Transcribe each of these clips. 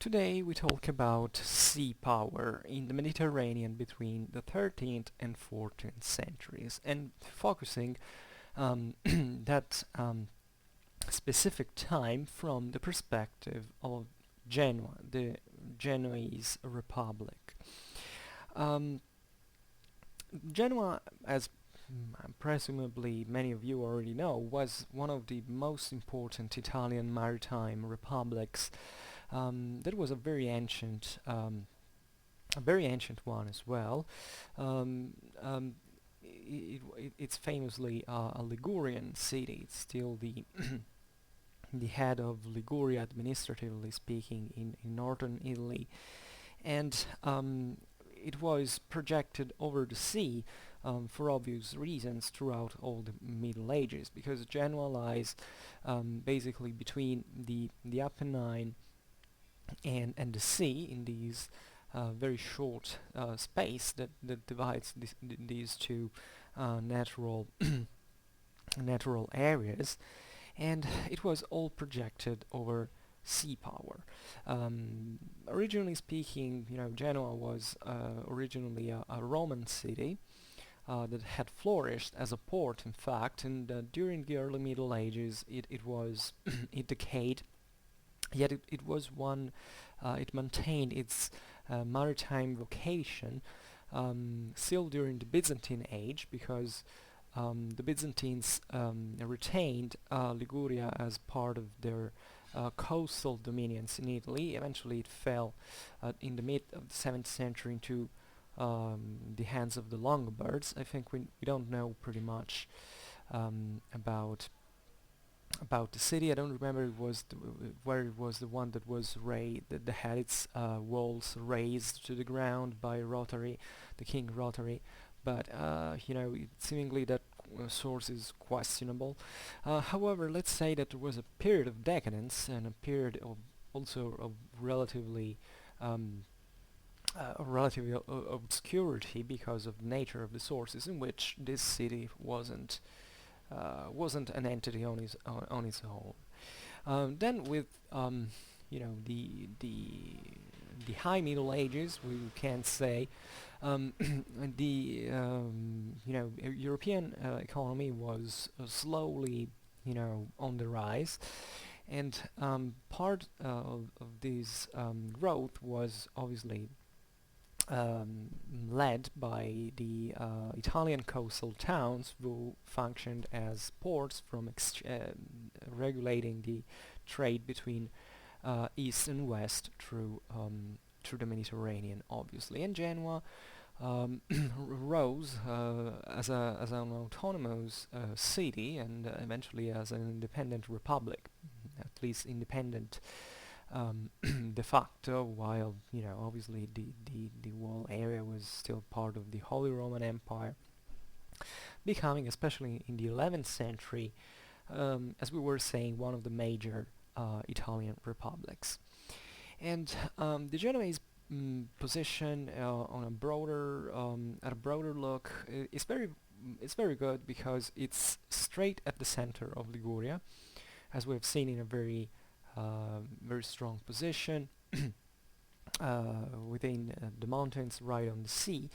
Today we talk about sea power in the Mediterranean between the 13th and 14th centuries, and focusing that specific time from the perspective of Genoa, the Genoese Republic. Um, Genoa, as presumably many of you already know, was one of the most important Italian maritime republics. That was a very ancient one as well. Um, um, it's famously a Ligurian city. It's still the the head of Liguria, administratively speaking, in northern Italy, and it was projected over the sea for obvious reasons throughout all the Middle Ages, because Genoa lies basically between the Apennine and the sea in these very short space that divides these two natural natural areas, and it was all projected over sea power. Originally speaking, Genoa was originally a Roman city that had flourished as a port, in fact, and during the early Middle Ages it was it decayed. Yet it was one, it maintained its maritime vocation still during the Byzantine age, because the Byzantines retained Liguria as part of their coastal dominions in Italy. Eventually it fell in the mid of the 7th century into the hands of the Longobards. I think we don't know pretty much about the city. I don't remember where it was the one that was that had its walls raised to the ground by the King Rotary, but seemingly that source is questionable. However, let's say that there was a period of decadence and a period of also of um, obscurity because of the nature of the sources, in which this city wasn't an entity on its own. Then with you know the High Middle Ages, we can say the European economy was slowly on the rise, and part of this growth was obviously led by the Italian coastal towns, who functioned as ports from regulating the trade between east and west through the Mediterranean, obviously. And Genoa rose as an autonomous city, and eventually as an independent republic, at least independent de facto, while obviously the whole area was still part of the Holy Roman Empire, becoming, especially in the 11th century, as we were saying, one of the major Italian republics. And the Genoese position on a broader at a broader look is very good, because it's straight at the center of Liguria, as we have seen, in a very strong position within the mountains, right on the sea,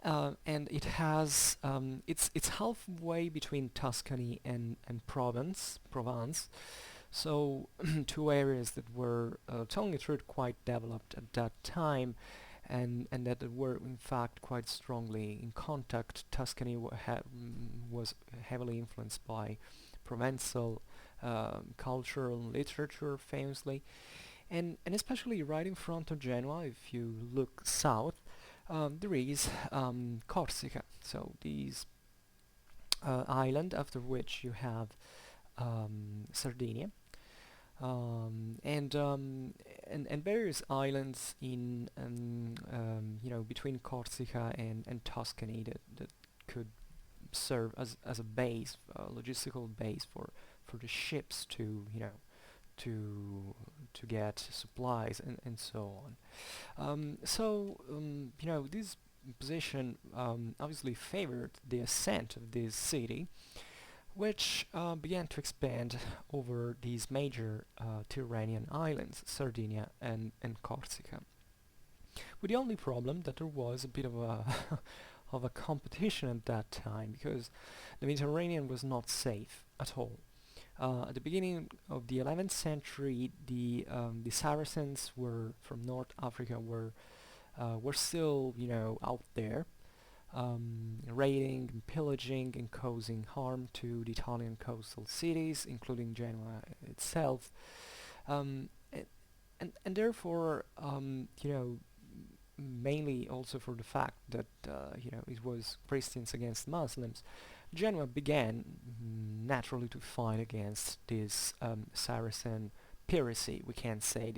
and it has it's halfway between Tuscany and Provence. So two areas that were, telling the truth, quite developed at that time, and that were in fact quite strongly in contact. Tuscany was heavily influenced by Provençal culture and literature, famously, and especially right in front of Genoa, if you look south, there is Corsica. So these island, after which you have Sardinia, and various islands in between Corsica and Tuscany, that could serve as a base, logistical base for the ships to to get supplies and so on. This position obviously favored the ascent of this city, which began to expand over these major Tyrrhenian islands, Sardinia and Corsica. With the only problem that there was a bit of a of a competition at that time, because the Mediterranean was not safe at all. At the beginning of the 11th century, the Saracens were from North Africa were still, out there, raiding and pillaging and causing harm to the Italian coastal cities, including Genoa itself. Um, a- and therefore, mainly also for the fact that, it was Christians against Muslims, Genoa began naturally to fight against this Saracen piracy, we can say.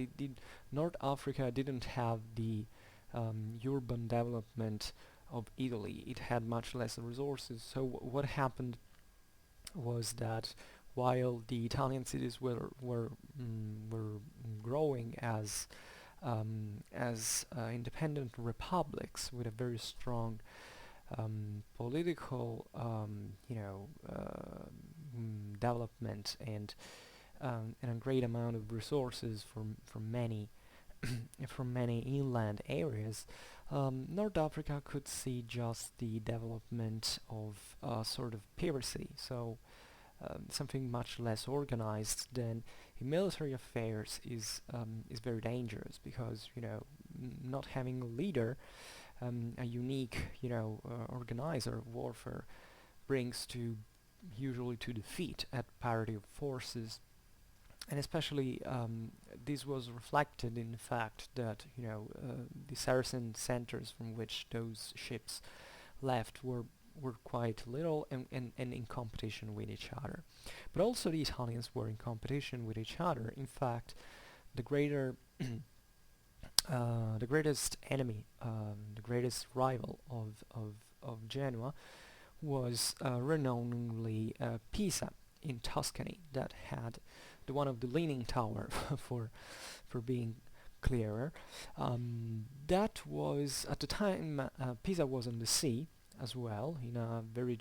North Africa didn't have the urban development of Italy. It had much less resources. So what happened was that while the Italian cities were growing as independent republics with a very strong political development and a great amount of resources from many from many inland areas, North Africa could see just the development of sort of piracy, so something much less organized. Then in military affairs is very dangerous, because not having a leader, a unique organizer of warfare, brings to usually to defeat at parity of forces. And especially this was reflected in the fact that the Saracen centers from which those ships left were quite little and in competition with each other. But also the Italians were in competition with each other. In fact, the greater the greatest enemy, the greatest rival of Genoa was renownedly Pisa in Tuscany, that had the one of the leaning tower for being clearer. That was at the time Pisa was on the sea as well, in a very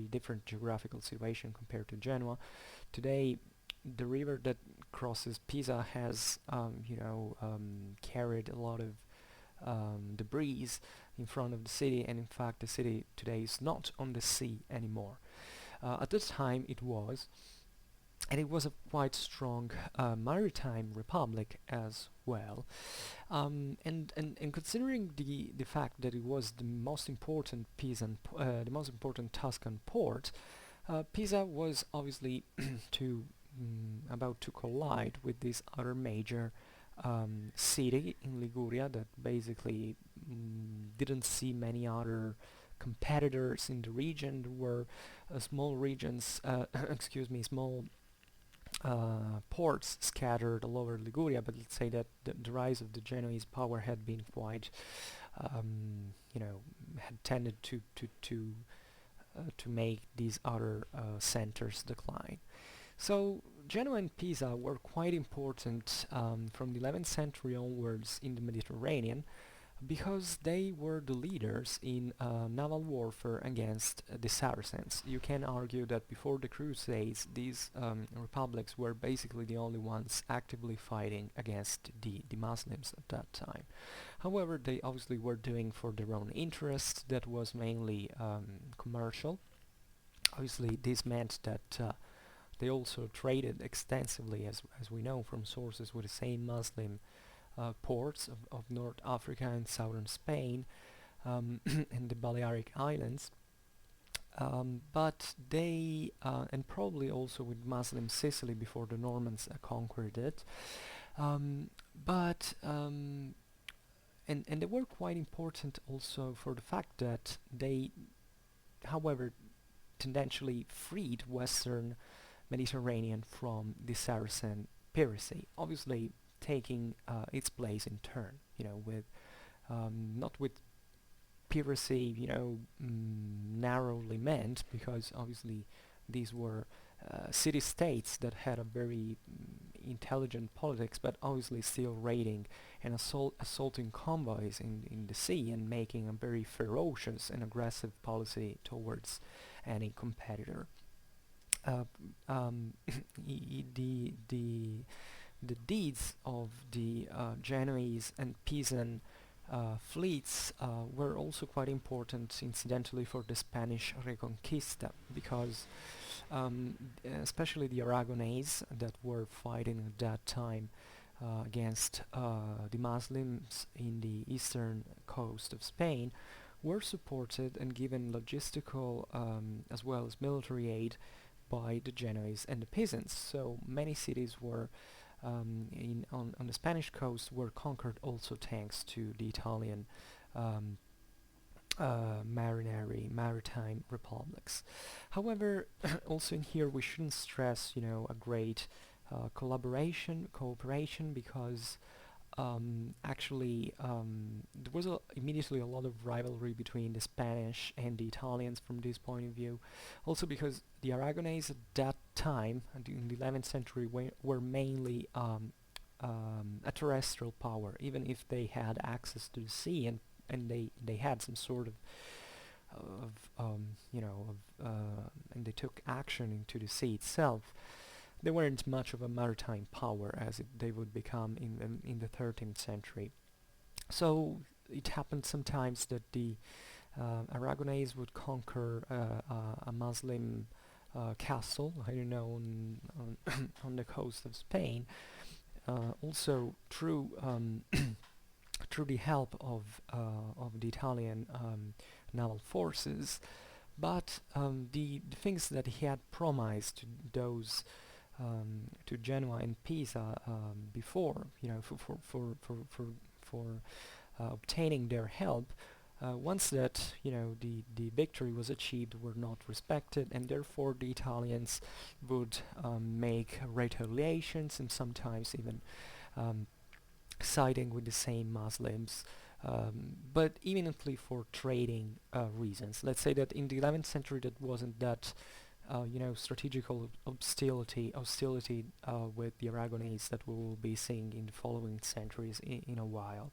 different geographical situation compared to Genoa. Today, the river that crosses Pisa has carried a lot of debris in front of the city, and in fact the city today is not on the sea anymore. At this time it was, and it was a quite strong maritime republic as well. And considering the fact that it was the most important the most important Tuscan port, Pisa was obviously to about to collide with this other major city in Liguria that basically didn't see many other competitors in the region. There were small regions, small ports scattered all over Liguria, but let's say that the rise of the Genoese power had been quite, had tended to make these other centers decline. So Genoa and Pisa were quite important from the 11th century onwards in the Mediterranean, because they were the leaders in naval warfare against the Saracens. You can argue that before the Crusades, these republics were basically the only ones actively fighting against the Muslims at that time. However, they obviously were doing for their own interest, that was mainly commercial. Obviously, this meant that they also traded extensively, as we know from sources, with the same Muslim ports of North Africa and southern Spain, and the Balearic Islands. But they, and probably also with Muslim Sicily before the Normans conquered it. But and they were quite important also for the fact that they, however, tendentially freed Western Mediterranean from the Saracen piracy, obviously taking its place in turn, with not with piracy, narrowly meant, because obviously these were city-states that had a very intelligent politics, but obviously still raiding and assaulting convoys in the sea, and making a very ferocious and aggressive policy towards any competitor. Uh, um, the deeds of the Genoese and Pisan fleets were also quite important, incidentally, for the Spanish Reconquista, because especially the Aragonese that were fighting at that time against the Muslims in the eastern coast of Spain were supported and given logistical as well as military aid by the Genoese and the Pisans. So many cities were on the Spanish coast were conquered also thanks to the Italian um, maritime republics. However, also in here we shouldn't stress, a great cooperation, because actually there was immediately a lot of rivalry between the Spanish and the Italians from this point of view. Also because the Aragonese at that time, in the 11th century, were mainly a terrestrial power, even if they had access to the sea, and they had some sort and they took action into the sea itself. They weren't much of a maritime power as they would become in the 13th century. So it happened sometimes that the Aragonese would conquer a Muslim castle, I don't know, on the coast of Spain, also through through the help of the Italian naval forces. But the things that he had promised to those to Genoa and Pisa before, for obtaining their help, once that the victory was achieved, were not respected, and therefore the Italians would make retaliations and sometimes even siding with the same Muslims, but eminently for trading reasons. Let's say that in the 11th century that wasn't that strategical hostility with the Aragonese that we will be seeing in the following centuries in a while.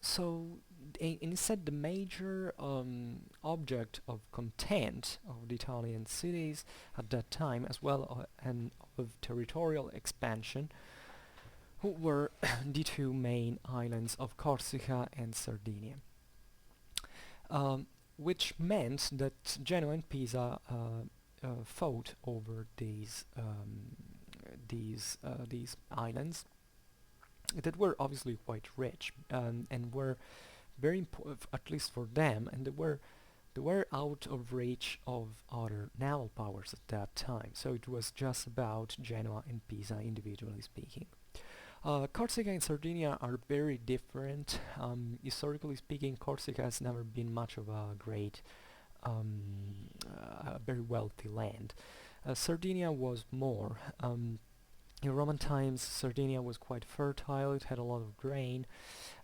So instead, the major object of content of the Italian cities at that time, as well and of territorial expansion, were the two main islands of Corsica and Sardinia. Which meant that Genoa and Pisa fought over these islands that were obviously quite rich and were very important, at least for them, and they were out of reach of other naval powers at that time. So it was just about Genoa and Pisa, individually speaking. Corsica and Sardinia are very different. Historically speaking, Corsica has never been much of a very wealthy land. Sardinia was more. In Roman times, Sardinia was quite fertile. It had a lot of grain,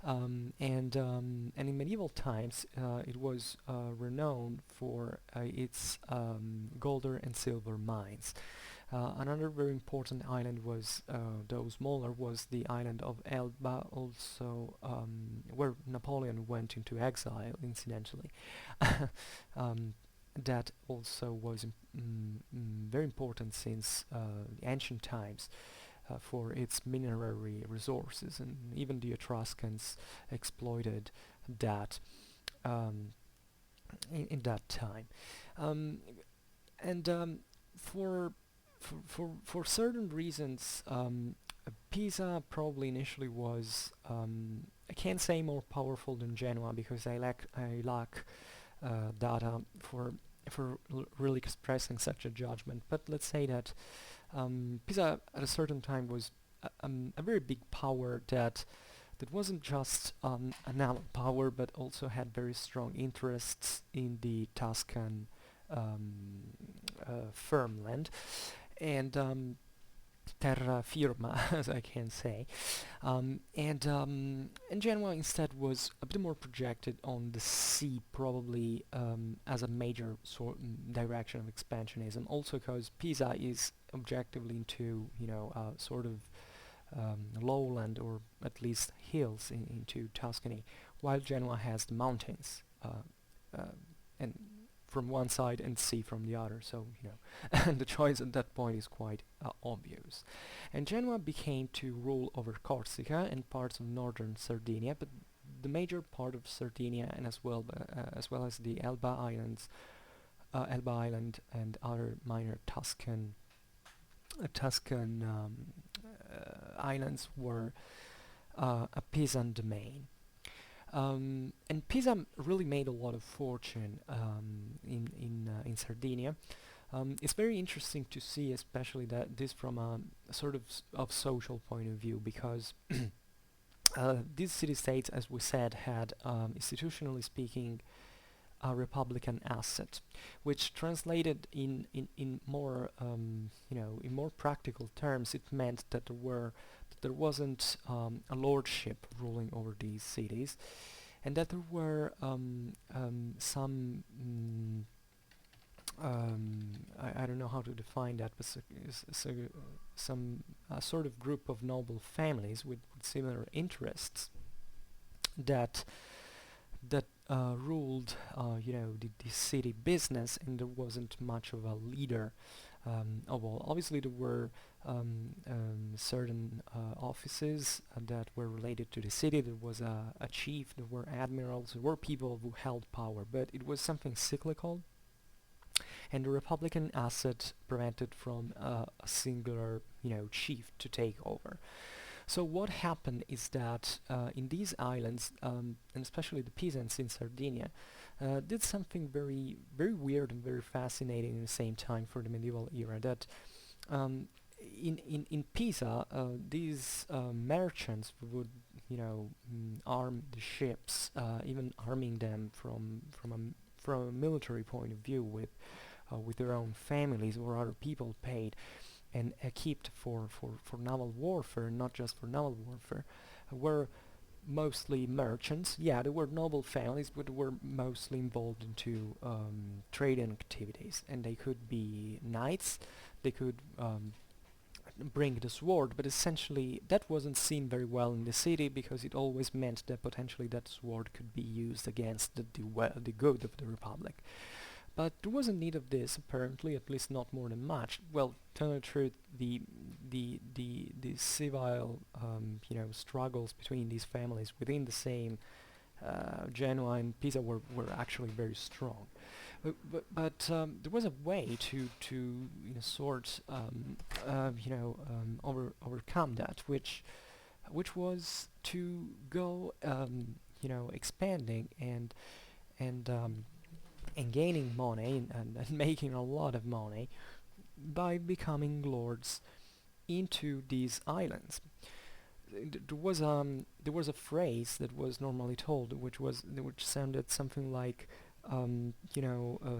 and in medieval times, it was renowned for its gold and silver mines. Another very important island was, though smaller, was the island of Elba, also where Napoleon went into exile, incidentally. That also was very important since ancient times for its mineral resources, and even the Etruscans exploited that in that time. And for certain reasons, Pisa probably initially was, I can't say more powerful than Genoa, because I lack data for really expressing such a judgment. But let's say that Pisa at a certain time was a very big power that wasn't just a naval power, but also had very strong interests in the Tuscan farmland and terra firma, as I can say, and Genoa instead was a bit more projected on the sea, probably as a major direction of expansionism. Also, because Pisa is objectively into sort of lowland, or at least hills into Tuscany, while Genoa has the mountains, and from one side and sea from the other, so and the choice at that point is quite obvious. And Genoa became to rule over Corsica and parts of northern Sardinia, but the major part of Sardinia and as well as the Elba Island and other minor Tuscan islands were a Pisan domain. And Pisa really made a lot of fortune in Sardinia. It's very interesting to see, especially that this from a sort of social point of view, because these city-states, as we said, had institutionally speaking a republican asset, which translated in more in more practical terms, it meant that there wasn't a lordship ruling over these cities, and that there were some I don't know how to define that, but some sort of group of noble families with similar interests that ruled the city business, and there wasn't much of a leader of all. Obviously there were certain offices that were related to the city. There was a chief, there were admirals, there were people who held power, but it was something cyclical, and the republican asset prevented from a singular chief to take over. So what happened is that in these islands, and especially the peasants in Sardinia, did something very, very weird and very fascinating at the same time for the medieval era. That in Pisa, these merchants would, arm the ships, even arming them from a military point of view with their own families or other people paid and equipped for naval warfare, not just for naval warfare, were mostly merchants. Yeah, there were noble families, but they were mostly involved into trading activities, and they could be knights, they could bring the sword, but essentially that wasn't seen very well in the city, because it always meant that potentially that sword could be used against the good of the republic. But there wasn't need of this, apparently, at least not more than much. Well, to tell the truth, the civil struggles between these families within the same Genoa and Pisa were actually very strong. But there was a way to overcome that, which was to go expanding and gaining money and making a lot of money by becoming lords into these islands. There was a phrase that was normally told, which sounded something like a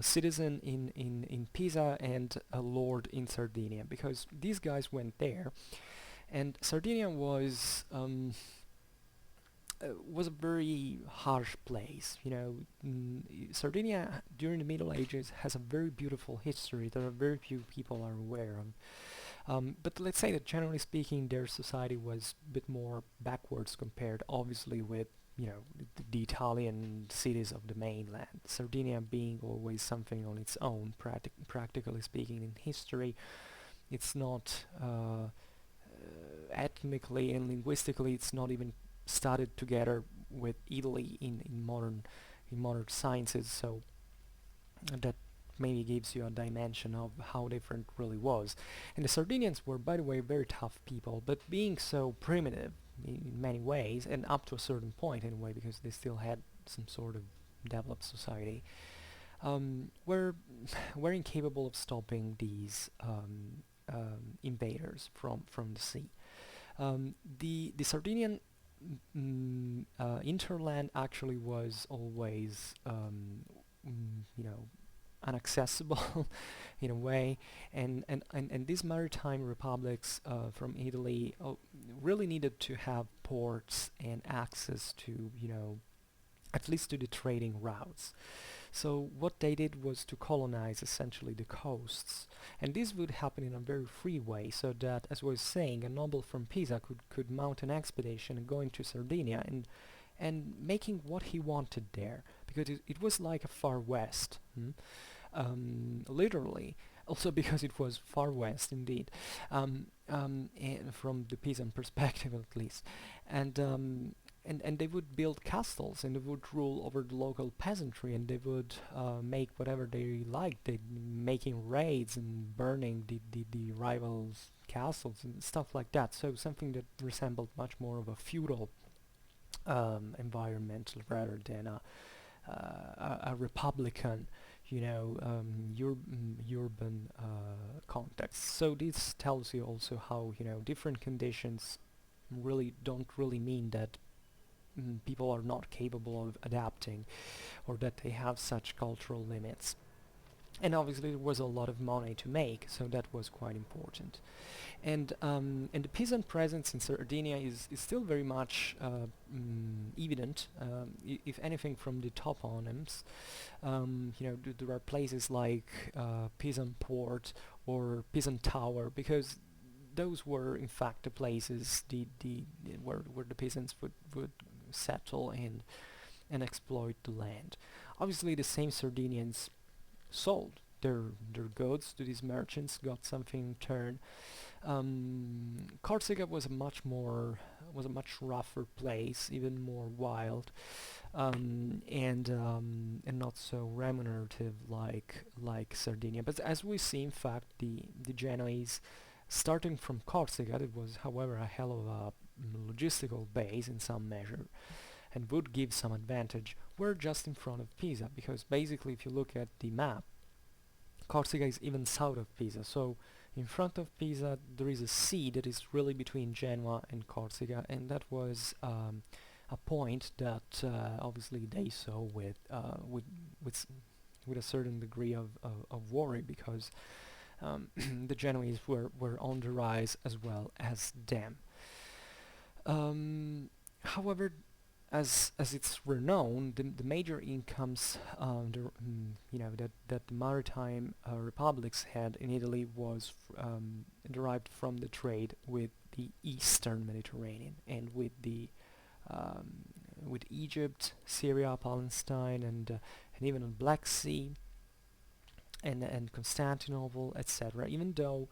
citizen in Pisa and a lord in Sardinia, because these guys went there, and Sardinia was a very harsh place. Sardinia during the Middle Ages has a very beautiful history that very few people are aware of. But let's say that generally speaking, their society was a bit more backwards compared, obviously, with the Italian cities of the mainland. Sardinia being always something on its own, practically speaking, in history. It's not ethnically and linguistically, it's not even studied together with Italy in modern sciences, so that maybe gives you a dimension of how different it really was. And the Sardinians were, by the way, very tough people, but being so primitive in many ways, and up to a certain point anyway, because they still had some sort of developed society, were incapable of stopping these invaders from the sea. The Sardinian interland actually was always inaccessible in a way, and these maritime republics from Italy really needed to have ports and access to at least to the trading routes. So what they did was to colonize essentially the coasts, and this would happen in a very free way, so that, as I was saying, a noble from Pisa could mount an expedition and go into Sardinia and making what he wanted there, because it was like a far west, literally, also because it was far west indeed, and from the Pisan perspective at least, and and they would build castles, and they would rule over the local peasantry, and they would make whatever they liked, they making raids and burning the rivals' castles and stuff like that. So something that resembled much more of a feudal environment rather than a republican, urban context. So this tells you also how, different conditions don't really mean that people are not capable of adapting, or that they have such cultural limits. And obviously there was a lot of money to make, so that was quite important. And the peasant presence in Sardinia is still very much evident, if anything, from the toponyms. There are places like Peasant Port or Peasant Tower, because those were in fact the places where the peasants would settle and exploit the land. Obviously, the same Sardinians sold their goods to these merchants, got something in turn. Corsica was a much rougher place, even more wild, and not so remunerative like Sardinia. But as we see, in fact, the Genoese, starting from Corsica, it was, however, a hell of a logistical base in some measure, and would give some advantage, were just in front of Pisa, because basically, if you look at the map, Corsica is even south of Pisa. So in front of Pisa there is a sea that is really between Genoa and Corsica, and that was a point that obviously they saw with a certain degree of worry, because the Genoese were on the rise as well as them. However, as it's renowned, the major incomes that the maritime republics had in Italy was derived from the trade with the Eastern Mediterranean, and with Egypt, Syria, Palestine, and even the Black Sea, and Constantinople, etc. Even though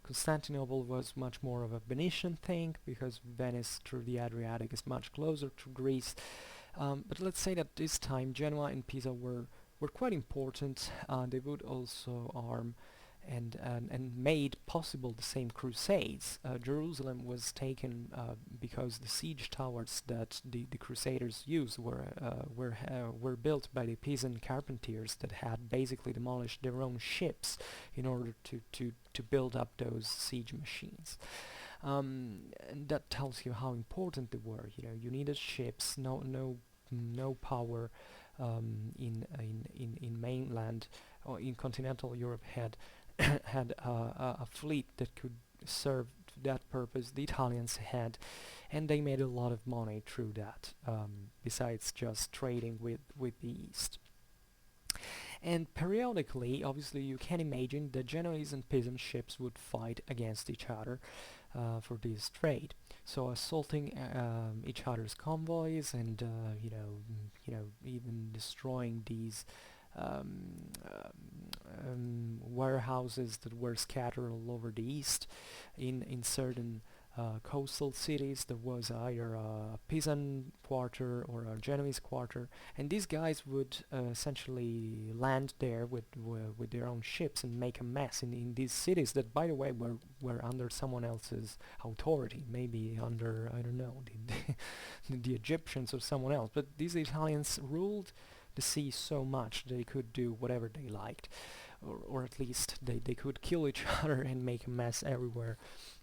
Constantinople was much more of a Venetian thing, because Venice through the Adriatic is much closer to Greece. But let's say that this time Genoa and Pisa were quite important. They would also arm and made possible the same crusades. Jerusalem was taken because the siege towers that the Crusaders used were built by the Pisan carpenters that had basically demolished their own ships in order to build up those siege machines. And that tells you how important they were. You needed ships. No power in mainland or in continental Europe had a fleet that could serve that purpose. The Italians had, and they made a lot of money through that, besides just trading with the East. And periodically, obviously, you can imagine the Genoese and Pisan ships would fight against each other for this trade. So assaulting each other's convoys, and even destroying these warehouses that were scattered all over the east. In certain coastal cities there was either a Pisan quarter or a Genoese quarter, and these guys would essentially land there with their own ships and make a mess in these cities that, by the way, were under someone else's authority, maybe under, I don't know, the Egyptians or someone else. But these Italians ruled the sea so much they could do whatever they liked, or at least they could kill each other and make a mess everywhere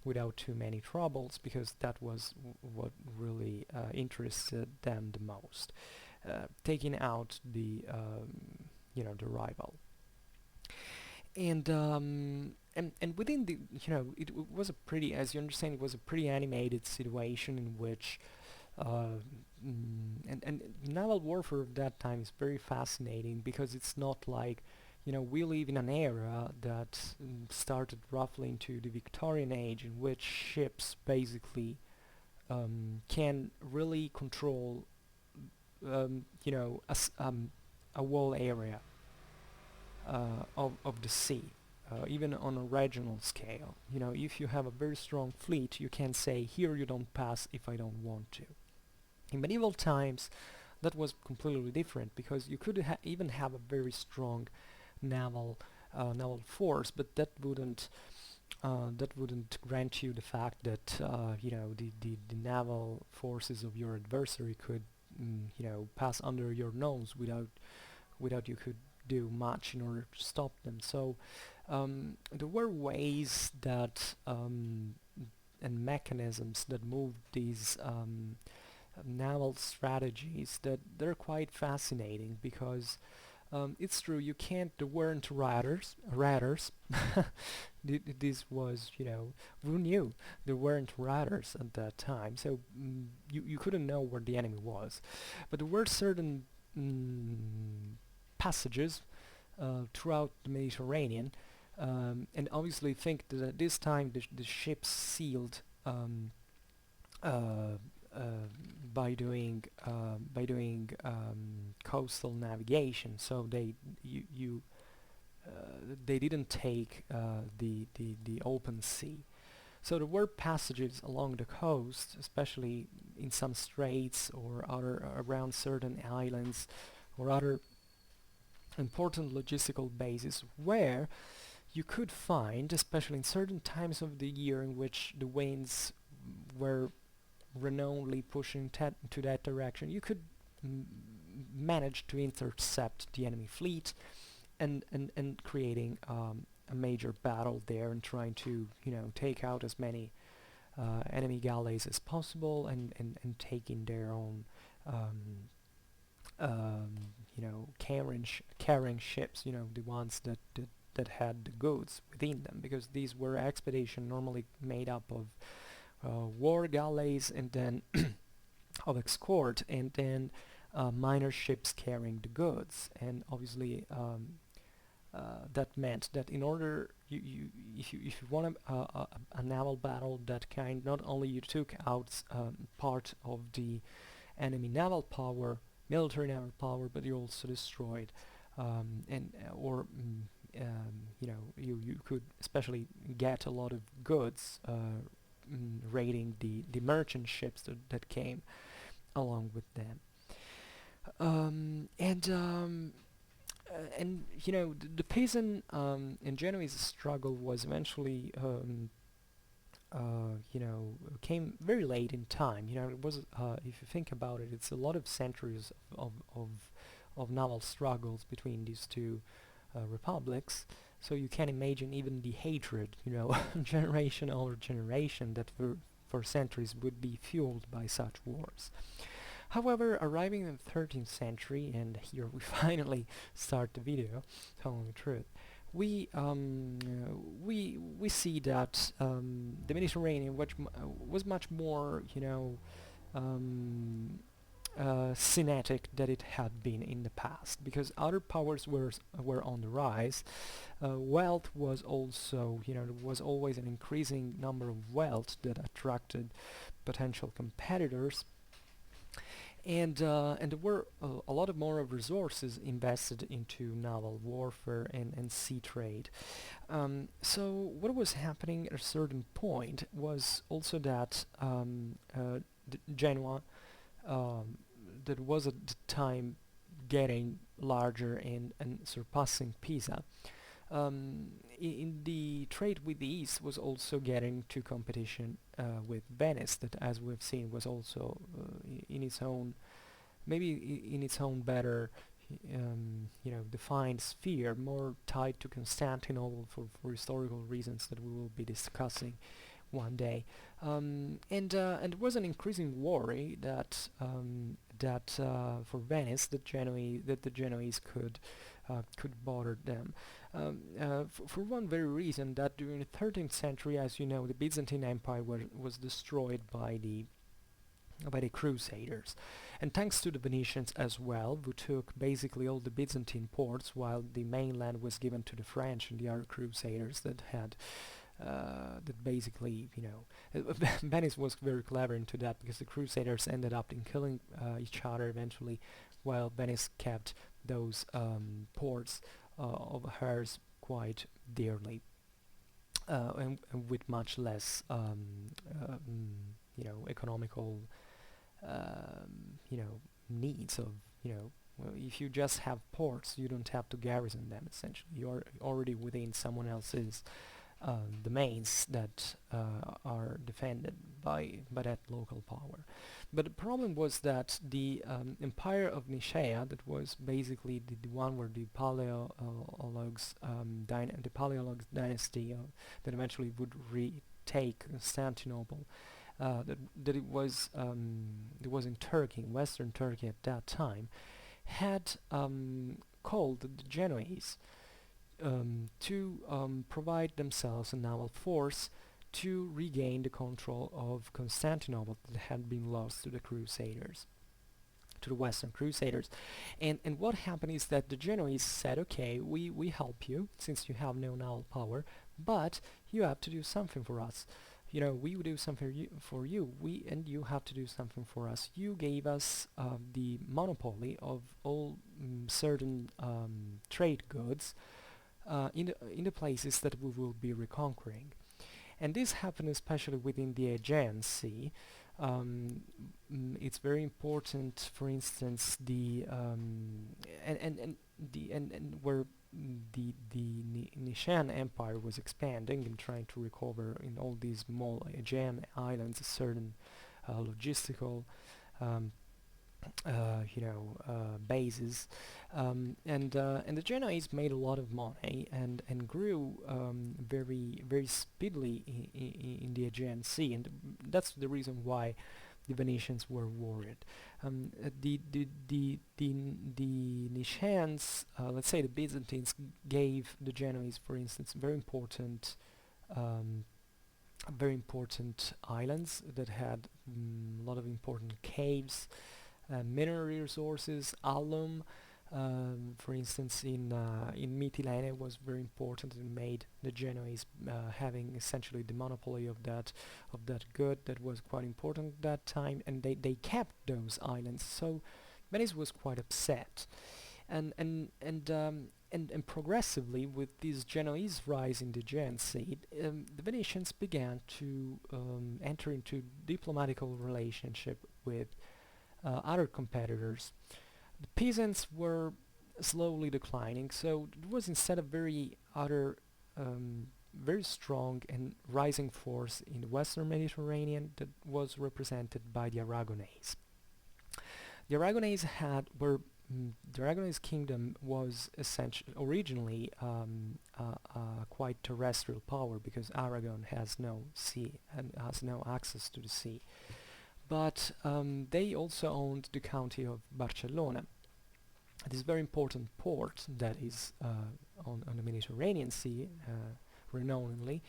without too many troubles, because that was what really interested them the most, taking out the rival. And within the, it was a pretty, as you understand, it was a pretty animated situation in which and naval warfare of that time is very fascinating, because it's not like, we live in an era that started roughly into the Victorian age, in which ships basically can really control a whole area of the sea, even on a regional scale. If you have a very strong fleet, you can say, here you don't pass if I don't want to. In medieval times, that was completely different, because you could even have a very strong naval force, but that wouldn't grant you the fact that the naval forces of your adversary could pass under your nose without you could do much in order to stop them. So there were ways that and mechanisms that moved these naval strategies that they're quite fascinating, because it's true, there weren't radars. This was, who knew there weren't radars at that time, so you couldn't know where the enemy was. But there were certain passages throughout the Mediterranean, and obviously think that at this time the ships sealed uh, by doing coastal navigation, so they didn't take the open sea. So there were passages along the coast, especially in some straits or other around certain islands or other important logistical bases, where you could find, especially in certain times of the year in which the winds were renownedly pushing to that direction, you could manage to intercept the enemy fleet and creating a major battle there, and trying to take out as many enemy galleys as possible, and taking their own carrying ships, the ones that had the goods within them, because these were expeditions normally made up of war galleys, and then of escort, and then minor ships carrying the goods. And obviously that meant that in order if you want a naval battle that kind, not only you took out part of the enemy military naval power, but you also destroyed you could especially get a lot of goods, raiding the merchant ships that came along with them. The Pisan and Genoese struggle was eventually came very late in time. It was, if you think about it, it's a lot of centuries of naval struggles between these two republics. So you can imagine even the hatred, generation over generation, that for centuries would be fueled by such wars. However, arriving in the 13th century, and here we finally start the video, telling the truth, we see that the Mediterranean was much more, cinetic than it had been in the past, because other powers were on the rise. Wealth was also, there was always an increasing number of wealth that attracted potential competitors, and there were a lot of more of resources invested into naval warfare and sea trade. So what was happening at a certain point was also that Genoa, that was at the time getting larger and surpassing Pisa, in the trade with the East was also getting to competition with Venice, that, as we've seen, was also in its own, maybe in its own better defined sphere, more tied to Constantinople for historical reasons that we will be discussing one day. And there was an increasing worry that for Venice, that the Genoese could bother them. For one very reason, that during the 13th century, as you know, the Byzantine Empire was destroyed by the Crusaders, and thanks to the Venetians as well, who took basically all the Byzantine ports, while the mainland was given to the French and the other Crusaders that had that basically, Venice was very clever into that, because the Crusaders ended up in killing each other eventually, while Venice kept those ports of hers quite dearly, and with much less, economical, needs of, well, if you just have ports, you don't have to garrison them. Essentially, you're already within someone else's domains that are defended by that local power. But the problem was that the Empire of Nicaea, that was basically the one where the the Paleologs dynasty that eventually would retake Constantinople, that it was in Turkey, in Western Turkey at that time, had called the Genoese to provide themselves a naval force to regain the control of Constantinople that had been lost to the Crusaders, to the Western Crusaders. And what happened is that the Genoese said, okay, we help you since you have no naval power, but you have to do something for us. We will do something for you. And you have to do something for us. You gave us the monopoly of all certain trade goods in the places that we will be reconquering. And this happened especially within the Aegean Sea. It's very important, for instance, the and where the Nishan Empire was expanding and trying to recover in all these small Aegean islands a certain logistical bases, and the Genoese made a lot of money and grew very speedily in the Aegean Sea, and that's the reason why the Venetians were worried. The Nishans, let's say the Byzantines, gave the Genoese, for instance, very important islands that had a lot of important caves, mineral resources, alum. For instance, in Mytilene was very important and made the Genoese having essentially the monopoly of that good that was quite important at that time, and they kept those islands. So Venice was quite upset, and progressively with this Genoese rise in the Aegean Sea, the Venetians began to enter into diplomatical relationship with other competitors. The peasants were slowly declining, so it was instead a very strong and rising force in the Western Mediterranean that was represented by the Aragonese. The Aragonese the Aragonese kingdom was originally quite terrestrial power, because Aragon has no sea and has no access to the sea. But they also owned the county of Barcelona, this very important port that is on the Mediterranean Sea, renownedly,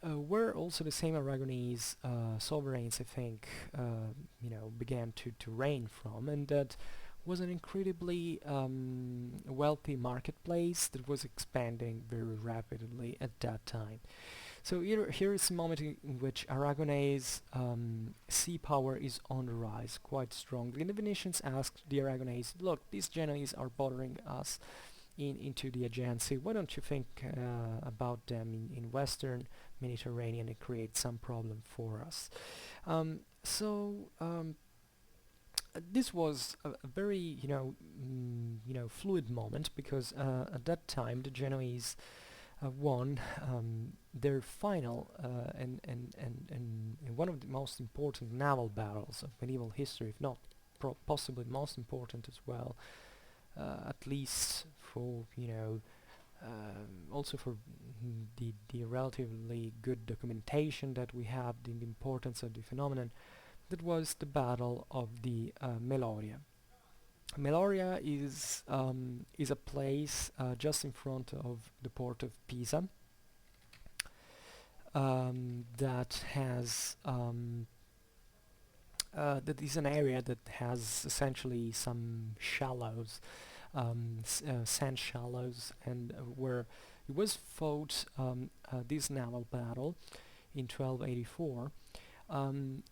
where also the same Aragonese sovereigns, I think, began to reign from, and that was an incredibly wealthy marketplace that was expanding very rapidly at that time. So here is a moment in which Aragonese sea power is on the rise quite strongly. And the Venetians asked the Aragonese, look, these Genoese are bothering us into the Aegean Sea. Why don't you think about them in Western Mediterranean and create some problem for us? This was a very fluid moment, because at that time the Genoese won their final and one of the most important naval battles of medieval history, if not possibly most important as well, at least for also for the relatively good documentation that we have, the importance of the phenomenon. That was the Battle of the Meloria. Meloria is a place just in front of the port of Pisa, that has that is an area that has essentially some shallows, sand shallows, and where it was fought, this naval battle in 1284, and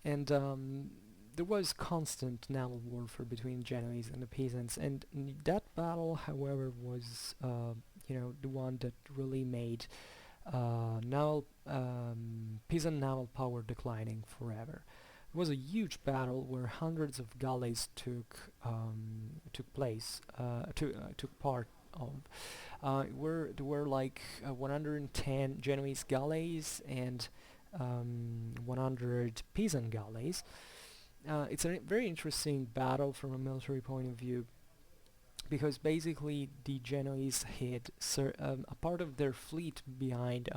there was constant naval warfare between Genoese and the Pisans, and that battle, however, was the one that really made Pisan naval power declining forever. It was a huge battle where hundreds of galleys took part of. There were like 110 Genoese galleys and 100 Pisan galleys. It's a very interesting battle from a military point of view, because basically the Genoese hid a part of their fleet behind.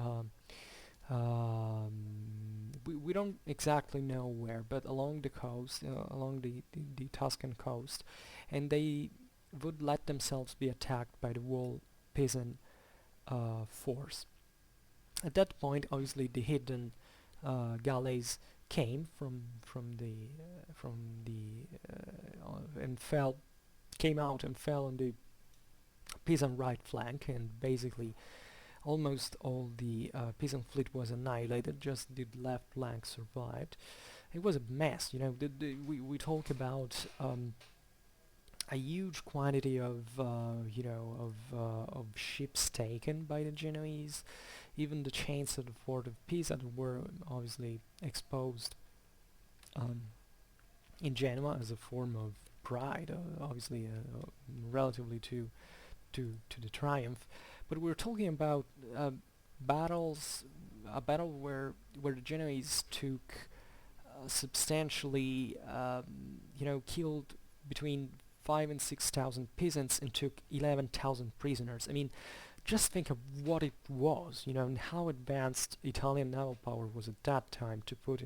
We don't exactly know where, but along the coast, along the Tuscan coast, and they would let themselves be attacked by the whole Pisan force. At that point, obviously, the hidden galleys came from the and came out and fell on the Pisan right flank, and basically almost all the Pisan fleet was annihilated. Just the left flank survived. It was a mess, we talk about a huge quantity of ships taken by the Genoese. Even the chains of the fort of Pisa were obviously exposed in Genoa as a form of pride, obviously relatively to the triumph. But we're talking about battles, a battle where the Genoese took substantially, killed between 5 and 6,000 peasants and took 11,000 prisoners. I mean, just think of what it was, and how advanced Italian naval power was at that time to put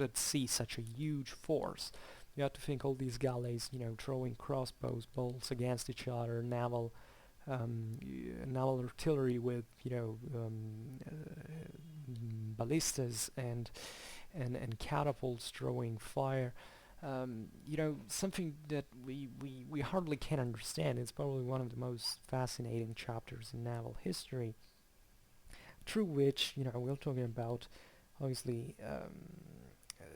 at sea such a huge force. You have to think all these galleys, throwing crossbows bolts against each other, naval artillery with, ballistas and catapults throwing fire. Something that we hardly can understand. It's probably one of the most fascinating chapters in naval history, through which, we're talking about, obviously,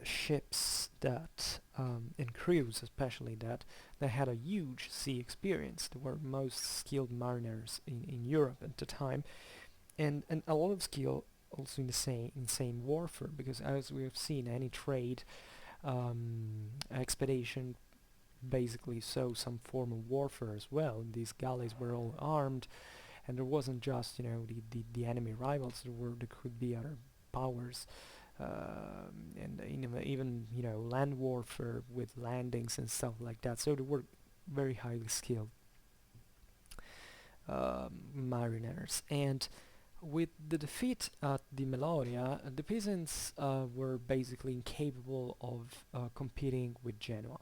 ships that, and crews especially, that had a huge sea experience. They were most skilled mariners in Europe at the time, and a lot of skill also in the same warfare, because as we have seen, any trade expedition basically saw some form of warfare as well. These galleys were all armed, and there wasn't just the enemy rivals. There could be other powers, and even land warfare with landings and stuff like that. So they were very highly skilled mariners. And with the defeat at the Malaria, the Pisans were basically incapable of competing with Genoa.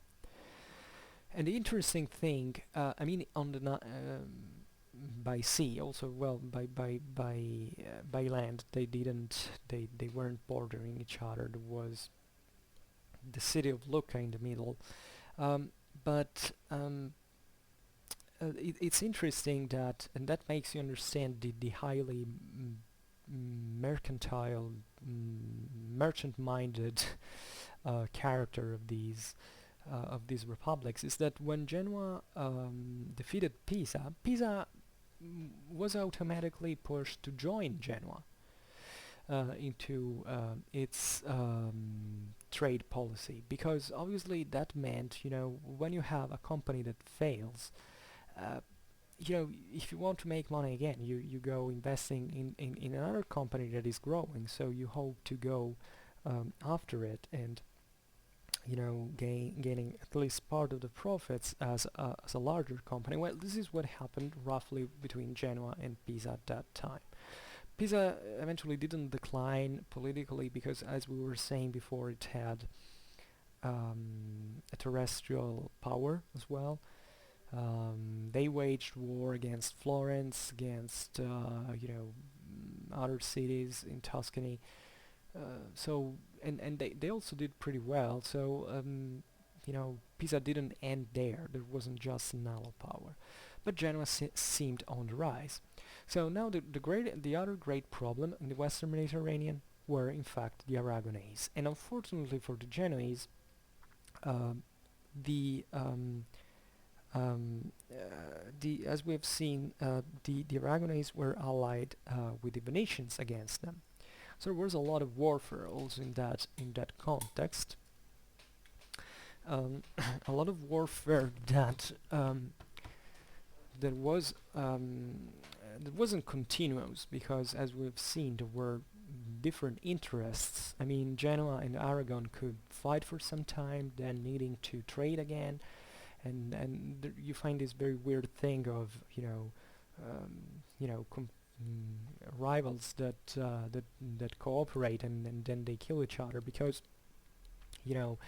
And the interesting thing, on the by sea also, well, by land, they weren't bordering each other. There was the city of Lucca in the middle, but it's interesting that, and that makes you understand the highly mercantile, merchant-minded character of these republics, is that when Genoa defeated Pisa, Pisa was automatically pushed to join Genoa into its trade policy, because obviously that meant, when you have a company that fails, if you want to make money again, you go investing in another company that is growing, so you hope to go after it, and gaining at least part of the profits as a larger company. Well, this is what happened roughly between Genoa and Pisa at that time. Pisa eventually didn't decline politically because, as we were saying before, it had a terrestrial power as well. They waged war against Florence, against other cities in Tuscany. And they also did pretty well. So Pisa didn't end there. There wasn't just naval power, but Genoa seemed on the rise. So now the other great problem in the Western Mediterranean were in fact the Aragonese, and unfortunately for the Genoese, uh, the as we have seen, the Aragonese were allied with the Venetians against them. So there was a lot of warfare also in that context. A lot of warfare that was that wasn't continuous, because as we've seen there were different interests. I mean, Genoa and Aragon could fight for some time, then needing to trade again, and you find this very weird thing of you know rivals that cooperate, and then they kill each other because you know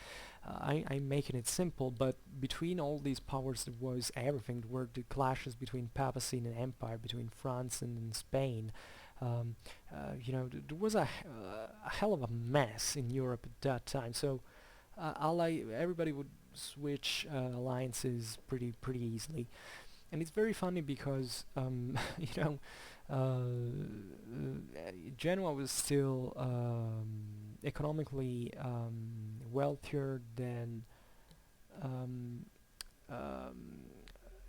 I'm making it simple, but between all these powers there was everything. There were the clashes between papacy and empire, between France and Spain. There was a hell of a mess in Europe at that time. So everybody would switch alliances pretty easily, and it's very funny because you know Genoa was still economically wealthier than um, um,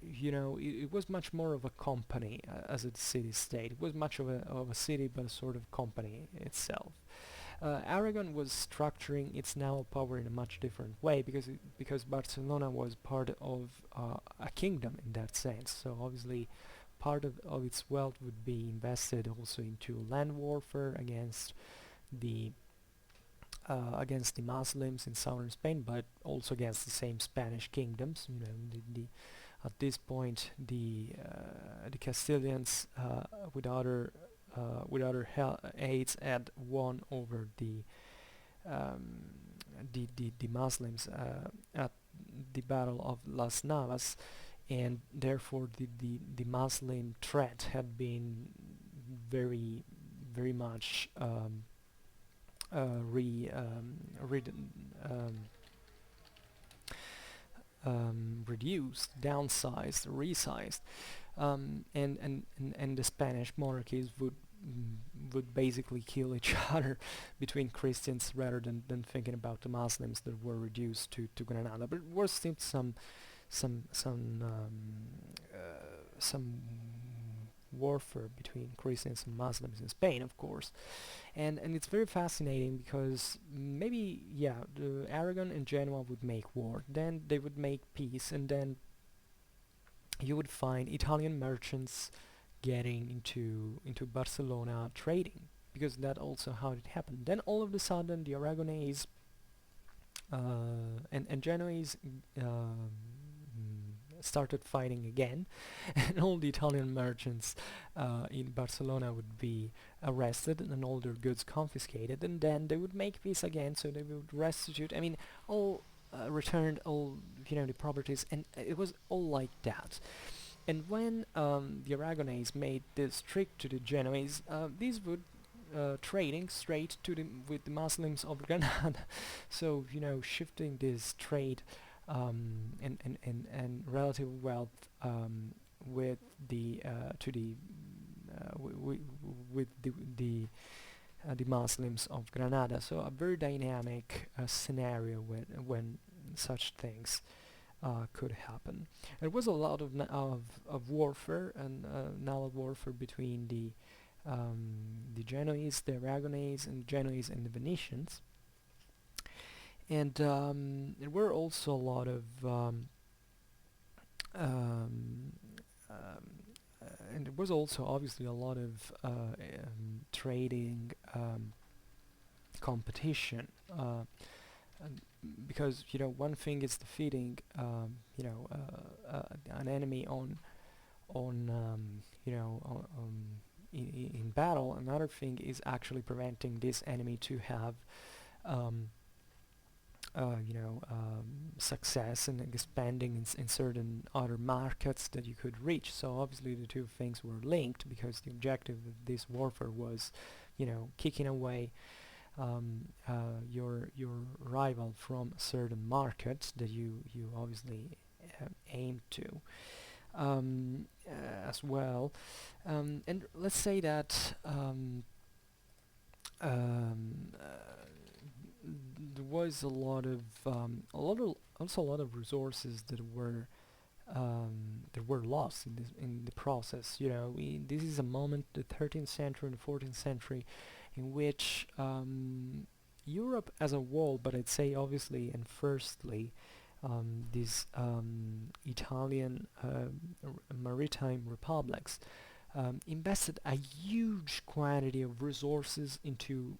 it was much more of a company as a city-state. It was much of a city, but a sort of company itself. Aragon was structuring its naval power in a much different way, because Barcelona was part of a kingdom in that sense. So obviously, part of its wealth would be invested also into land warfare the against the Muslims in southern Spain, but also against the same Spanish kingdoms. At this point, the Castilians, with other aids, had won over the Muslims at the Battle of Las Navas, and therefore the Muslim threat had been very much reduced, downsized, resized, and the Spanish monarchies would basically kill each other between Christians rather than thinking about the Muslims that were reduced to Granada. But there was still some warfare between Christians and Muslims in Spain, of course, and it's very fascinating because maybe the Aragon and Genoa would make war, then they would make peace, and then you would find Italian merchants getting into Barcelona trading, because that also how it happened. Then all of a sudden the Aragonese and Genoese started fighting again, and all the Italian merchants in Barcelona would be arrested and all their goods confiscated, and then they would make peace again, so they would restitute. I mean, all returned all the properties, and it was all like that. And when the Aragonese made this trick to the Genoese, these would trading straight with the Muslims of Granada. So shifting this trade and relative wealth with the to the with the Muslims of Granada. So a very dynamic scenario when such things could happen. There was a lot of warfare and naval warfare between the Genoese, the Aragonese, and the Genoese and the Venetians. And there were also a lot of and there was also obviously a lot of trading competition, because one thing is defeating an enemy in battle. Another thing is actually preventing this enemy to have success and expanding in certain other markets that you could reach. So obviously the two things were linked, because the objective of this warfare was kicking away your rival from a certain market that you obviously aim to. as well. And let's say that um, uh, there was also a lot of resources that were lost in the process. This is a moment, the 13th century and the 14th century, in which Europe as a whole, but I'd say obviously and firstly, these Italian maritime republics invested a huge quantity of resources into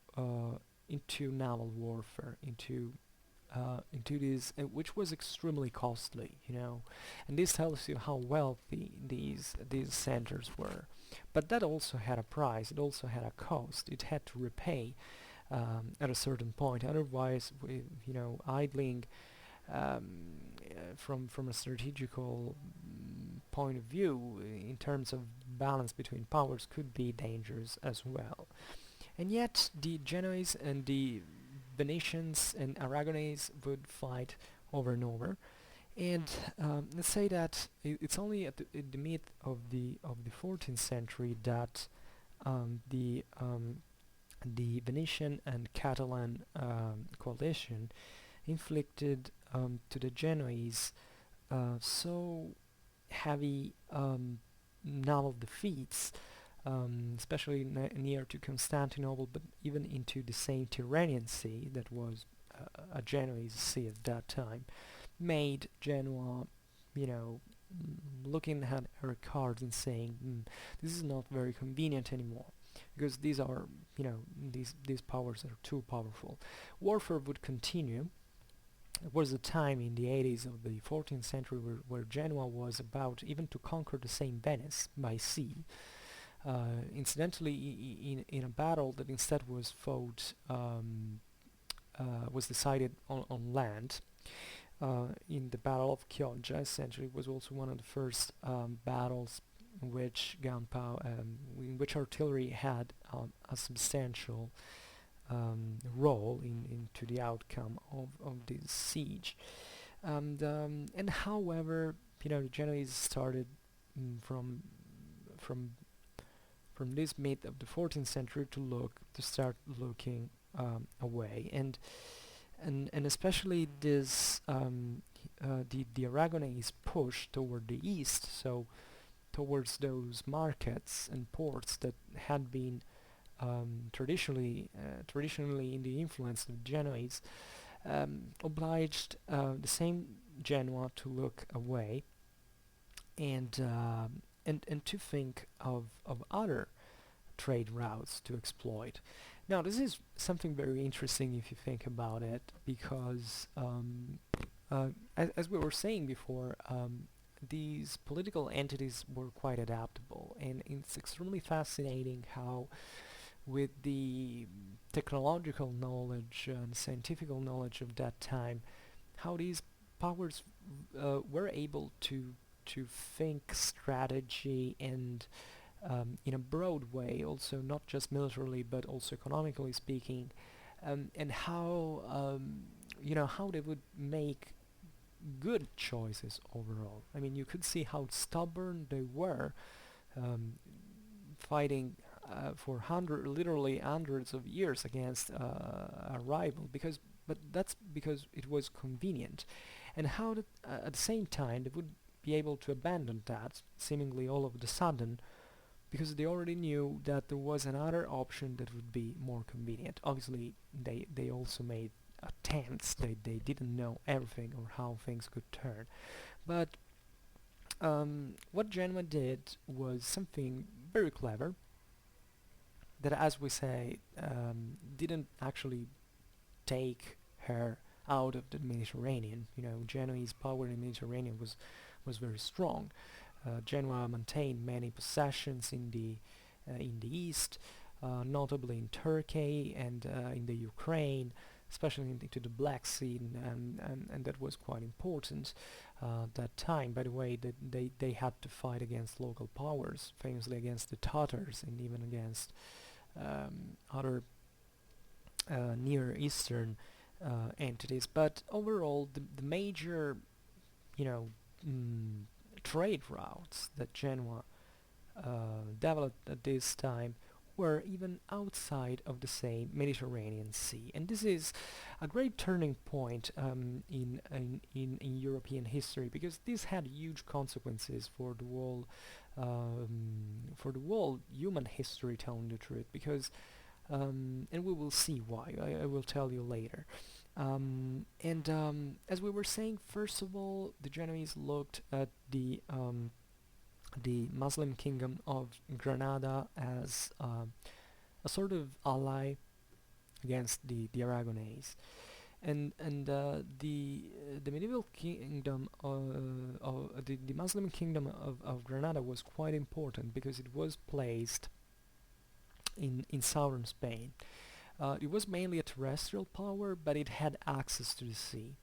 naval warfare, into this, which was extremely costly, and this tells you how wealthy these centers were. But that also had a price. It also had a cost. It had to repay at a certain point. Otherwise, idling from a strategical point of view in terms of balance between powers could be dangerous as well. And yet the Genoese and the Venetians and Aragonese would fight over and over. And let's say that it's only at the mid of the 14th century that the Venetian and Catalan coalition inflicted to the Genoese so heavy naval defeats, especially near to Constantinople, but even into the same Tyrrhenian Sea that was a Genoese sea at that time, made Genoa, looking at her cards and saying, "This is not very convenient anymore." Because these powers are too powerful. Warfare would continue. There was a time in the 80s of the 14th century where Genoa was about even to conquer the same Venice by sea. Incidentally, in a battle that instead was decided on land. In the Battle of Chioggia, essentially, was also one of the first battles in which in which artillery had a substantial role into the outcome of this siege. And however, the Genoese started from from from this mid of the 14th century to start looking away, and especially this the Aragonese push toward the east, so towards those markets and ports that had been traditionally in the influence of Genoese, obliged the same Genoa to look away and to think of other trade routes to exploit. Now, this is something very interesting if you think about it, because as we were saying before, these political entities were quite adaptable, and it's extremely fascinating how, with the technological knowledge and scientific knowledge of that time, how these powers were able to think strategy and in a broad way, also not just militarily but also economically speaking, and how they would make good choices overall. I mean, you could see how stubborn they were, um, fighting for literally hundreds of years against a rival, but that's because it was convenient, and how at the same time they would be able to abandon that seemingly all of the sudden, because they already knew that there was another option that would be more convenient. Obviously, they also made attempts. They didn't know everything or how things could turn. But what Genoa did was something very clever that, as we say, didn't actually take her out of the Mediterranean. Genoese power in the Mediterranean was very strong. Genoa maintained many possessions in the east, notably in Turkey and in the Ukraine, especially into the Black Sea, and that was quite important that time. By the way, that they had to fight against local powers, famously against the Tatars and even against other Near Eastern entities. But overall, the major, you know, mm, trade routes that Genoa developed at this time were even outside of the same Mediterranean Sea. And this is a great turning point in European history, because this had huge consequences for the whole human history, telling the truth, because and we will see why. I will tell you later. As we were saying, first of all, the Genoese looked at the Muslim kingdom of Granada as a sort of ally against the Aragonese, and the medieval kingdom of the Muslim kingdom of Granada was quite important because it was placed in southern Spain. It was mainly a terrestrial power, but it had access to the sea.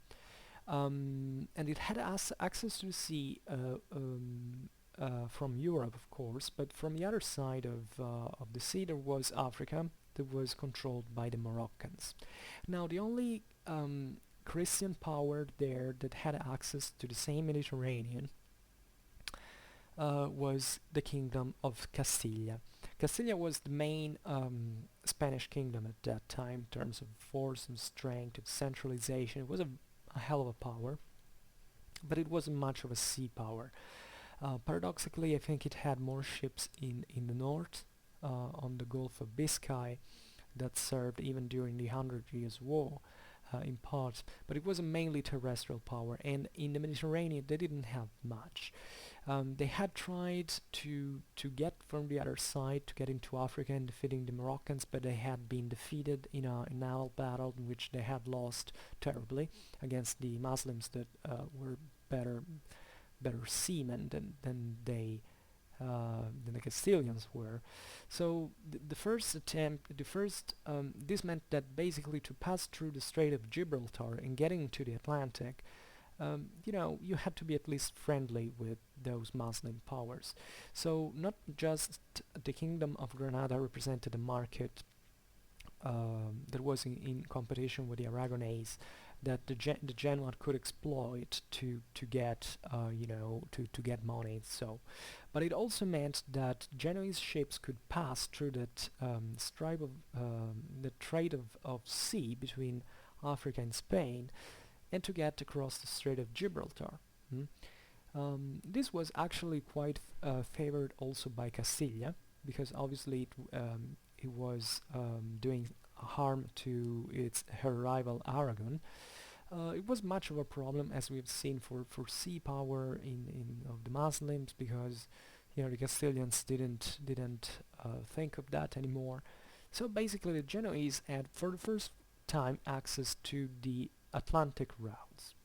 And it had access to the sea from Europe, of course, but from the other side of the sea there was Africa, that was controlled by the Moroccans. Now, the only Christian power there that had access to the same Mediterranean was the kingdom of Castilla. Castilla was the main Spanish kingdom at that time in terms of force and strength and centralization. It was a hell of a power, but it wasn't much of a sea power. Paradoxically, I think it had more ships in the north, on the Gulf of Biscay, that served even during the Hundred Years' War in parts, but it was a mainly terrestrial power, and in the Mediterranean they didn't have much. They had tried to get from the other side to get into Africa and defeating the Moroccans, but they had been defeated in a naval battle in which they had lost terribly against the Muslims that were better seamen than the Castilians were. So the first attempt, this meant that basically to pass through the Strait of Gibraltar and getting to the Atlantic, you had to be at least friendly with those Muslim powers. So not just the Kingdom of Granada represented a market that was in competition with the Aragonese, that the Genoa could exploit to get to get money. So, but it also meant that Genoese ships could pass through that the trade of sea between Africa and Spain, and to get across the Strait of Gibraltar. This was actually quite favored also by Castilla, because obviously it was doing harm to her rival Aragon. It was much of a problem, as we've seen, for sea power in of the Muslims, because the Castilians didn't think of that anymore. So basically, the Genoese had for the first time access to the Atlantic routes,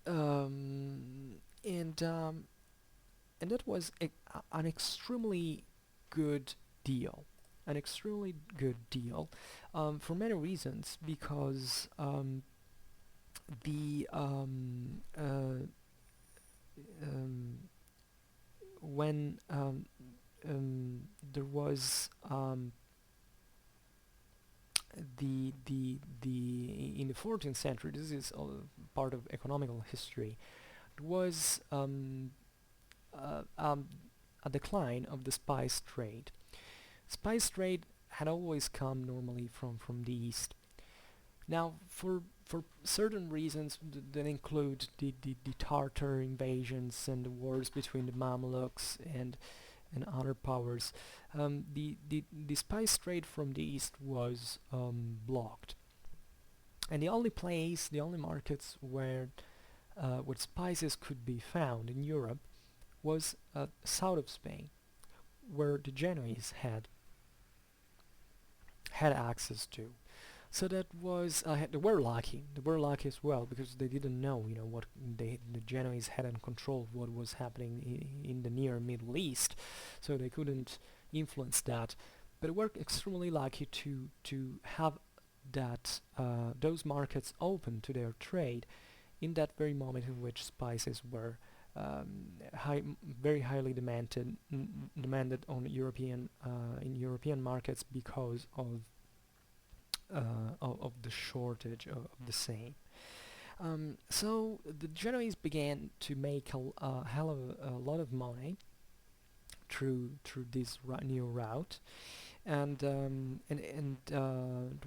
and that was an extremely good deal. An extremely good deal for many reasons, because when there was in the 14th century, this is part of economical history, there was a decline of the spice trade. Spice trade had always come normally from the east. Now, for certain reasons that include the Tartar invasions and the wars between the Mamluks and other powers, the spice trade from the east was blocked, and the only markets where spices could be found in Europe was south of Spain, where the Genoese had access to. So that was they were lucky. They were lucky as well, because they didn't know, what the Genoese hadn't controlled what was happening in the near Middle East, so they couldn't influence that. But they were extremely lucky to have that those markets open to their trade in that very moment in which spices were very highly demanded on in European markets because of the shortage of the same. So the Genoese began to make a hell of a lot of money through this new route, and there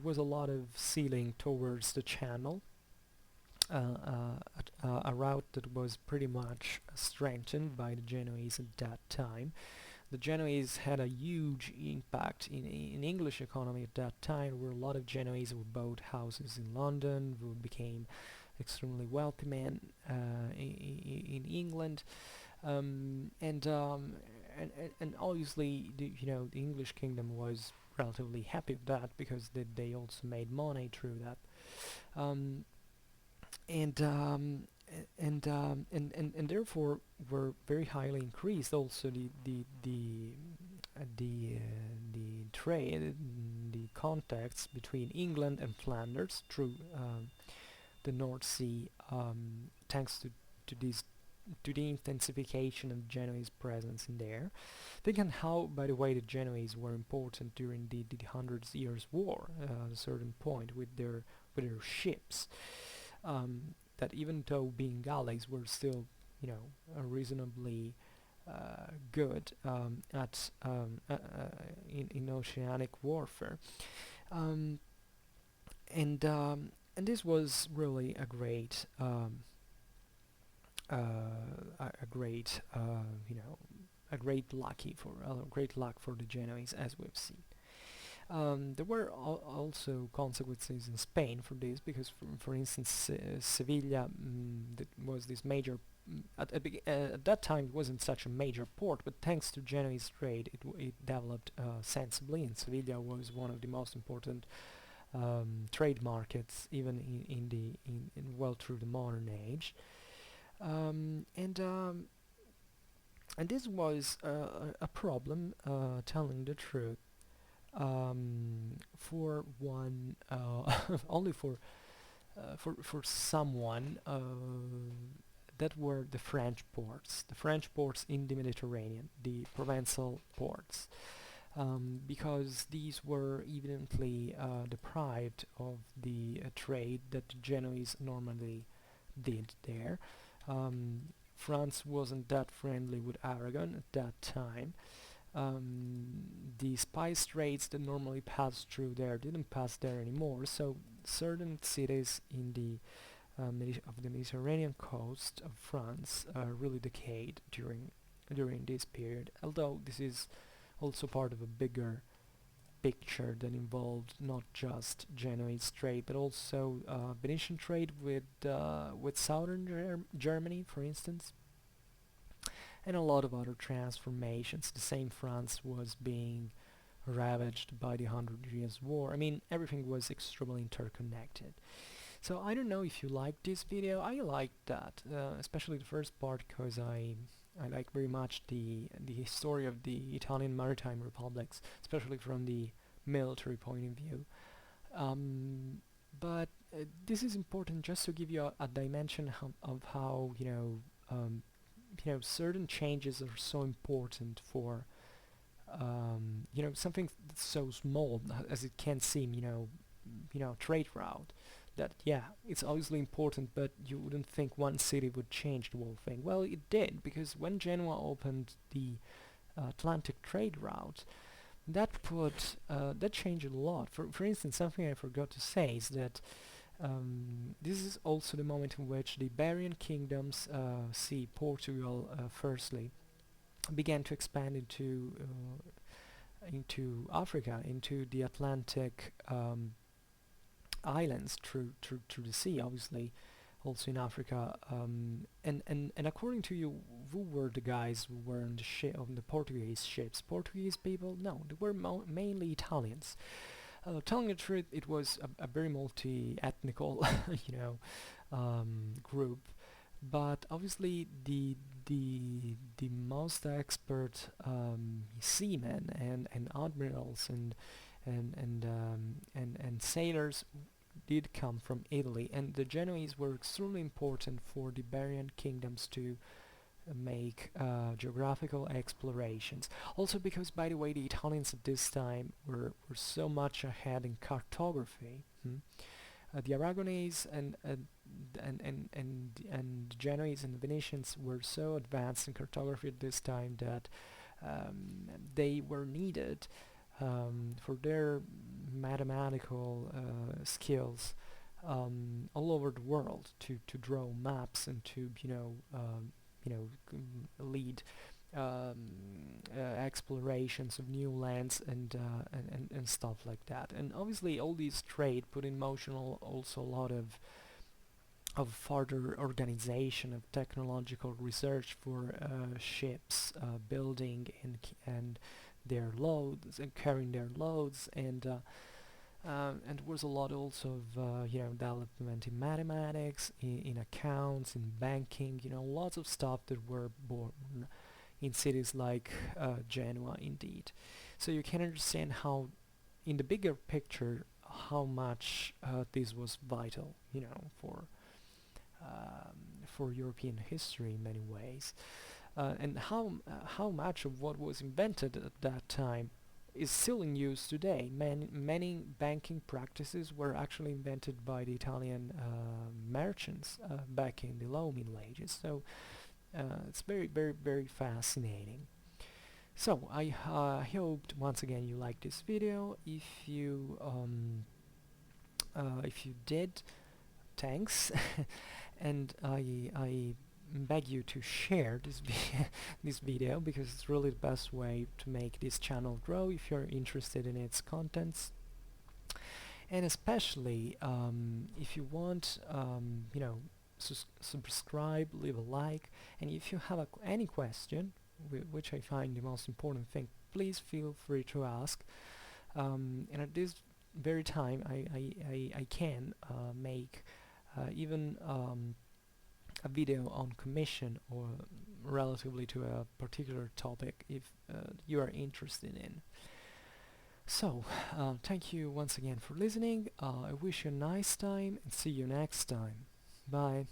was a lot of sailing towards the Channel, a route that was pretty much strengthened by the Genoese at that time. The Genoese had a huge impact in English economy at that time, where a lot of Genoese who bought houses in London, who became extremely wealthy men in England, and obviously the English kingdom was relatively happy with that because they also made money through that. Um, and and therefore were very highly increased also the trade, the contacts between England and Flanders through the North Sea, thanks to this to the intensification of Genoese presence in there. Think on how, by the way, the Genoese were important during the Hundred Years' War at a certain point with their ships. That even though being galleys were still, reasonably good in oceanic warfare, um, and this was really a great a great luck for the Genoese, as we've seen. There were also consequences in Spain for this, because, for instance, Sevilla, that was this major. At that time, it wasn't such a major port, but thanks to Genoese trade, it developed sensibly, and Sevilla was one of the most important trade markets, even in well through the modern age. Um, and um, and this was a problem, telling the truth, for one only for someone that were the French ports in the Mediterranean, the Provençal ports, because these were evidently deprived of the trade that the Genoese normally did there. Um, France wasn't that friendly with Aragon at that time. The spice trades that normally passed through there didn't pass there anymore, so certain cities in the of the Mediterranean coast of France really decayed during this period. Although this is also part of a bigger picture that involved not just Genoese trade, but also Venetian trade with southern Germany, for instance, and a lot of other transformations. The same France was being ravaged by the Hundred Years' War. I mean, everything was extremely interconnected. So I don't know if you liked this video. I liked that, especially the first part, because I like very much the history of the Italian maritime republics, especially from the military point of view. But this is important just to give you a dimension of how certain changes are so important for something that's so small as it can seem, trade route. That, yeah, it's obviously important, but you wouldn't think one city would change the whole thing. Well, it did, because when Genoa opened the Atlantic trade route, that changed a lot. For instance, something I forgot to say is that this is also the moment in which the Iberian kingdoms, see Portugal firstly, began to expand into Africa, into the Atlantic islands through the sea, obviously, also in Africa. And according to you, who were the guys who were on the Portuguese ships? Portuguese people? No, they were mainly Italians. Telling the truth, it was a very multi-ethnical, group. But obviously, the most expert seamen and admirals and sailors did come from Italy, and the Genoese were extremely important for the Iberian kingdoms to make geographical explorations. Also because, by the way, the Italians at this time were so much ahead in cartography. The Aragonese and and Genoese and Venetians were so advanced in cartography at this time that they were needed for their mathematical skills all over the world to draw maps and to lead explorations of new lands and stuff like that. And obviously all these trade put in motion also a lot of further organization of technological research for ships building and their loads and carrying their loads, and there was a lot also of development in mathematics, in accounts, in banking, lots of stuff that were born in cities like Genoa indeed. So you can understand how, in the bigger picture, how much this was vital, for European history in many ways, and how much of what was invented at that time is still in use today. Many banking practices were actually invented by the Italian merchants back in the low Middle Ages. So it's very, very, very fascinating. So I hope once again you liked this video. If you did, thanks. And I beg you to share this video, because it's really the best way to make this channel grow if you're interested in its contents, and especially if you want subscribe, leave a like, and if you have any question, which I find the most important thing, please feel free to ask, and at this very time I can make even a video on commission or relatively to a particular topic if you are interested in. So thank you once again for listening. I wish you a nice time and see you next time. Bye.